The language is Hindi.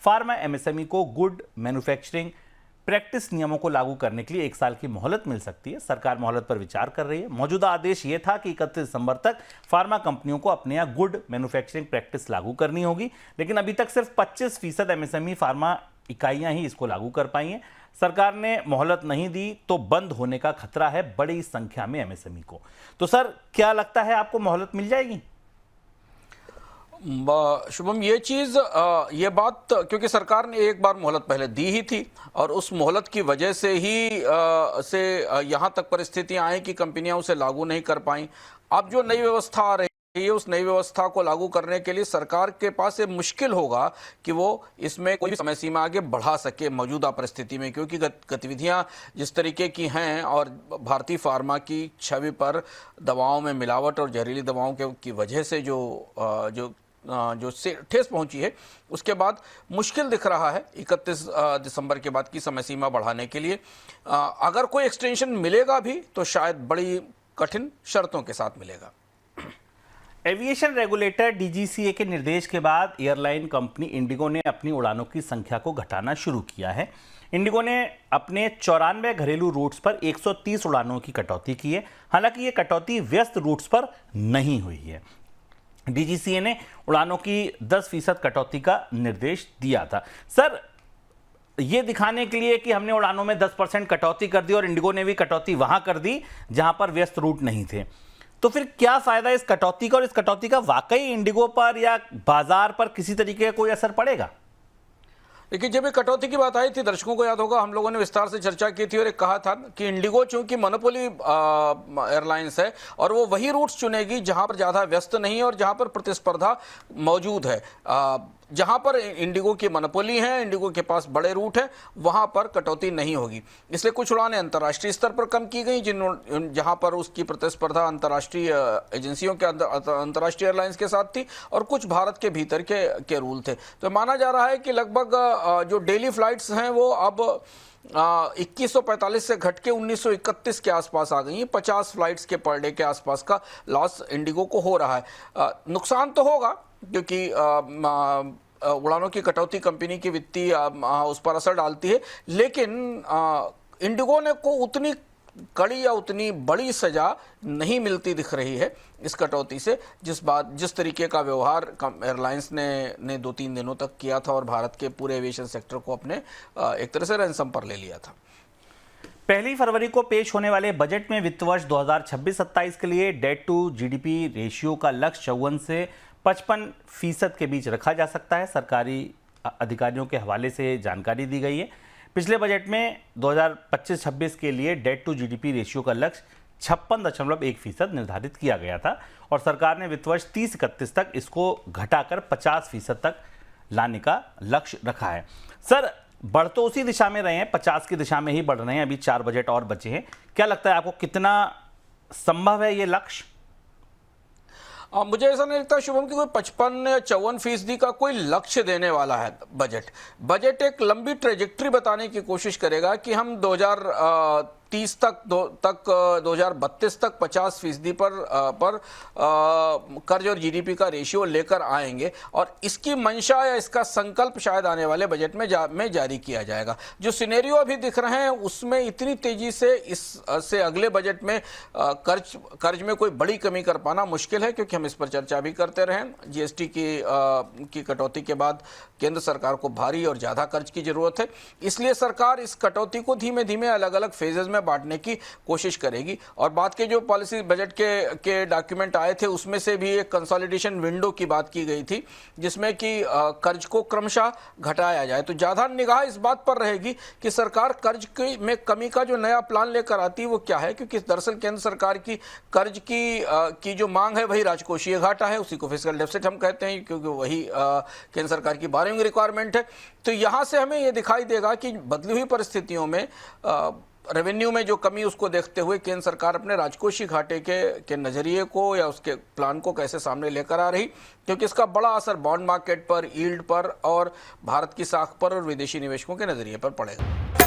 फार्मा एमएसएमई को गुड मैन्युफैक्चरिंग प्रैक्टिस नियमों को लागू करने के लिए 1 साल की मोहलत मिल सकती है। सरकार मोहलत पर विचार कर रही है। मौजूदा आदेश ये था कि 31 दिसंबर तक फार्मा कंपनियों को अपने यहाँ गुड मैन्युफैक्चरिंग प्रैक्टिस लागू करनी होगी, लेकिन अभी तक सिर्फ 25% एमएसएमई फार्मा इकाइयां ही इसको लागू कर पाई हैं। सरकार ने मोहलत नहीं दी तो बंद होने का खतरा है बड़ी संख्या में एमएसएमई को। तो सर, क्या लगता है आपको मोहलत मिल जाएगी? शुभम, ये बात क्योंकि सरकार ने एक बार मोहलत पहले दी ही थी और उस मोहलत की वजह से ही यहाँ तक परिस्थितियां आई कि कंपनियां उसे लागू नहीं कर पाई। अब जो नई व्यवस्था आ रही है, उस नई व्यवस्था को लागू करने के लिए सरकार के पास ये मुश्किल होगा कि वो इसमें कोई भी समय सीमा आगे बढ़ा सके मौजूदा परिस्थिति में, क्योंकि गतिविधियां जिस तरीके की हैं और भारतीय फार्मा की छवि पर दवाओं में मिलावट और जहरीली दवाओं की वजह से जो ठेस पहुंची है, उसके बाद मुश्किल दिख रहा है 31 दिसंबर के बाद की समय सीमा बढ़ाने के लिए। अगर कोई एक्सटेंशन मिलेगा भी तो शायद बड़ी कठिन शर्तों के साथ मिलेगा। एविएशन रेगुलेटर डीजीसीए के निर्देश के बाद एयरलाइन कंपनी इंडिगो ने अपनी उड़ानों की संख्या को घटाना शुरू किया है। इंडिगो ने अपने 94 घरेलू रूट्स पर 130 उड़ानों की कटौती की है। हालांकि ये कटौती व्यस्त रूट्स पर नहीं हुई है। डीजीसीए ने उड़ानों की 10% कटौती का निर्देश दिया था। सर, ये दिखाने के लिए कि हमने उड़ानों में 10% कटौती कर दी और इंडिगो ने भी कटौती वहां कर दी जहां पर व्यस्त रूट नहीं थे, तो फिर क्या फायदा इस कटौती का, और इस कटौती का वाकई इंडिगो पर या बाजार पर किसी तरीके का कोई असर पड़ेगा? देखिए, जब ये कटौती की बात आई थी, दर्शकों को याद होगा हम लोगों ने विस्तार से चर्चा की थी और एक कहा था कि इंडिगो चूंकि मोनोपोली एयरलाइंस है और वो वही रूट्स चुनेगी जहां पर ज़्यादा व्यस्त नहीं है और जहां पर प्रतिस्पर्धा मौजूद है। जहां पर इंडिगो की मोनोपोली है, इंडिगो के पास बड़े रूट हैं, वहां पर कटौती नहीं होगी। इसलिए कुछ उड़ानें अंतर्राष्ट्रीय स्तर पर कम की गई जहां पर उसकी प्रतिस्पर्धा अंतर्राष्ट्रीय एजेंसियों के अंतर्राष्ट्रीय एयरलाइंस के साथ थी और कुछ भारत के भीतर के रूल थे। तो माना जा रहा है कि लगभग जो डेली फ्लाइट्स हैं वो अब 2145 से घट के 1931 के आसपास आ गई हैं। 50 फ्लाइट्स के पर डे के आसपास का लॉस इंडिगो को हो रहा है। नुकसान तो होगा क्योंकि उड़ानों की कटौती कंपनी की वित्तीय उस पर असर डालती है, लेकिन इंडिगो ने को उतनी कड़ी या उतनी बड़ी सजा नहीं मिलती दिख रही है इस कटौती से, जिस तरीके का व्यवहार एयरलाइंस ने 2-3 दिनों तक किया था और भारत के पूरे एविएशन सेक्टर को अपने एक तरह से रैंसम पर ले लिया था। 1 फरवरी को पेश होने वाले बजट में वित्त वर्ष 2026-27 के लिए डेट टू जीडीपी रेशियो का लक्ष्य 54 से 55% के बीच रखा जा सकता है। सरकारी अधिकारियों के हवाले से जानकारी दी गई है। पिछले बजट में 2025-26 के लिए डेट टू जीडीपी रेशियो का लक्ष्य 56.1% निर्धारित किया गया था और सरकार ने वित्त वर्ष 30-31 तक इसको घटाकर 50% तक लाने का लक्ष्य रखा है। सर, बढ़ तो उसी दिशा में रहे हैं, 50 की दिशा में ही बढ़ रहे हैं। अभी 4 बजट और बचे हैं। क्या लगता है आपको, कितना संभव है ये लक्ष्य? मुझे ऐसा नहीं लगता शुभम कि कोई 55 या 54% का कोई लक्ष्य देने वाला है बजट एक लंबी ट्रेजेक्ट्री बताने की कोशिश करेगा कि हम 2030 तक 2032 तक 50% पर कर्ज और जीडीपी का रेशियो लेकर आएंगे और इसकी मंशा या इसका संकल्प शायद आने वाले बजट में जारी किया जाएगा। जो सिनेरियो अभी दिख रहे हैं उसमें इतनी तेजी से इससे अगले बजट में कर्ज में कोई बड़ी कमी कर पाना मुश्किल है, क्योंकि हम इस पर चर्चा भी करते रहे। जीएसटी की कटौती के बाद केंद्र सरकार को भारी और ज़्यादा कर्ज की जरूरत है, इसलिए सरकार इस कटौती को धीमे धीमे अलग अलग फेजेज में बांटने की कोशिश करेगी। और बात के जो पॉलिसी बजट के डॉक्यूमेंट आए थे उसमें से भी एक कंसोलिडेशन विंडो की बात की गई थी, जिसमें कि कर्ज को क्रमशः घटाया जाए। तो ज़्यादा निगाह इस बात पर रहेगी कि सरकार कर्ज में कमी का जो नया प्लान लेकर आती है वो क्या है, क्योंकि दरअसल केंद्र सरकार की कर्ज की जो मांग है वही राजकोषीय घाटा है, उसी को फिस्कल डेफिसिट हम कहते हैं, क्योंकि वही केंद्र सरकार की बोरोइंग रिक्वायरमेंट है। तो यहाँ से हमें ये दिखाई देगा कि बदली हुई परिस्थितियों में रेवेन्यू में जो कमी उसको देखते हुए केंद्र सरकार अपने राजकोषीय घाटे के नजरिए को या उसके प्लान को कैसे सामने लेकर आ रही, क्योंकि इसका बड़ा असर बॉन्ड मार्केट पर, यील्ड पर और भारत की साख पर और विदेशी निवेशकों के नजरिए पर पड़ेगा।